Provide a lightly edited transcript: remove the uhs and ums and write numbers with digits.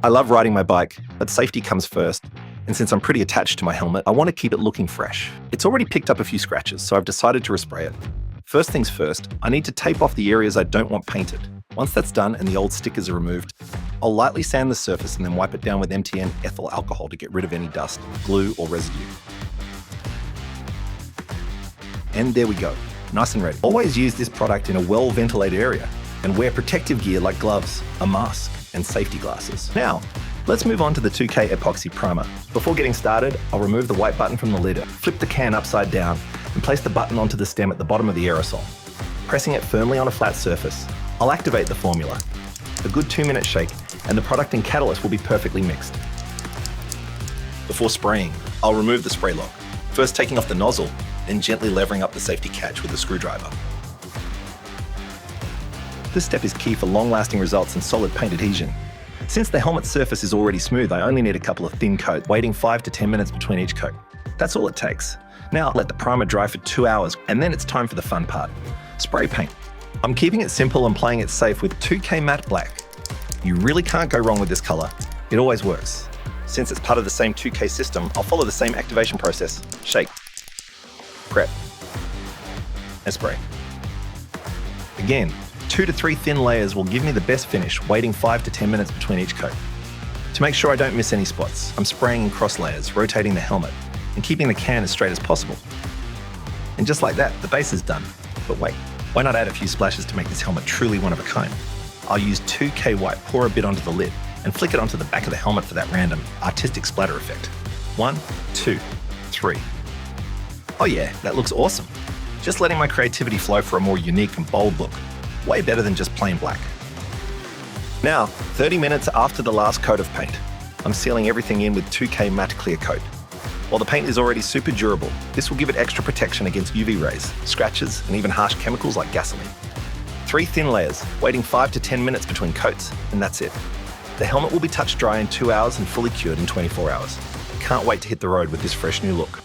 I love riding my bike, but safety comes first. And since I'm pretty attached to my helmet, I want to keep it looking fresh. It's already picked up a few scratches, so I've decided to respray it. First things first, I need to tape off the areas I don't want painted. Once that's done and the old stickers are removed, I'll lightly sand the surface and then wipe it down with MTN ethyl alcohol to get rid of any dust, glue, or residue. And there we go, nice and ready. Always use this product in a well-ventilated area and wear protective gear like gloves, a mask, and safety glasses. Now, let's move on to the 2K epoxy primer. Before getting started, I'll remove the white button from the lid, flip the can upside down, and place the button onto the stem at the bottom of the aerosol. Pressing it firmly on a flat surface, I'll activate the formula. A good 2-minute shake, and the product and catalyst will be perfectly mixed. Before spraying, I'll remove the spray lock, first taking off the nozzle, then gently levering up the safety catch with a screwdriver. This step is key for long-lasting results and solid paint adhesion. Since the helmet surface is already smooth, I only need a couple of thin coats, waiting 5 to 10 minutes between each coat. That's all it takes. Now let the primer dry for 2 hours, and then it's time for the fun part. Spray paint. I'm keeping it simple and playing it safe with 2K Matte Black. You really can't go wrong with this color. It always works. Since it's part of the same 2K system, I'll follow the same activation process. Shake, prep, and spray. Again, 2 to 3 thin layers will give me the best finish, waiting 5 to 10 minutes between each coat. To make sure I don't miss any spots, I'm spraying in cross layers, rotating the helmet, and keeping the can as straight as possible. And just like that, the base is done. But wait, why not add a few splashes to make this helmet truly one of a kind? I'll use 2K white, pour a bit onto the lid, and flick it onto the back of the helmet for that random, artistic splatter effect. 1, 2, 3. Oh yeah, that looks awesome. Just letting my creativity flow for a more unique and bold look. Way better than just plain black. Now, 30 minutes after the last coat of paint, I'm sealing everything in with 2K Matte Clear Coat. While the paint is already super durable, this will give it extra protection against UV rays, scratches, and even harsh chemicals like gasoline. 3 thin layers, waiting 5 to 10 minutes between coats, and that's it. The helmet will be touch dry in 2 hours and fully cured in 24 hours. Can't wait to hit the road with this fresh new look.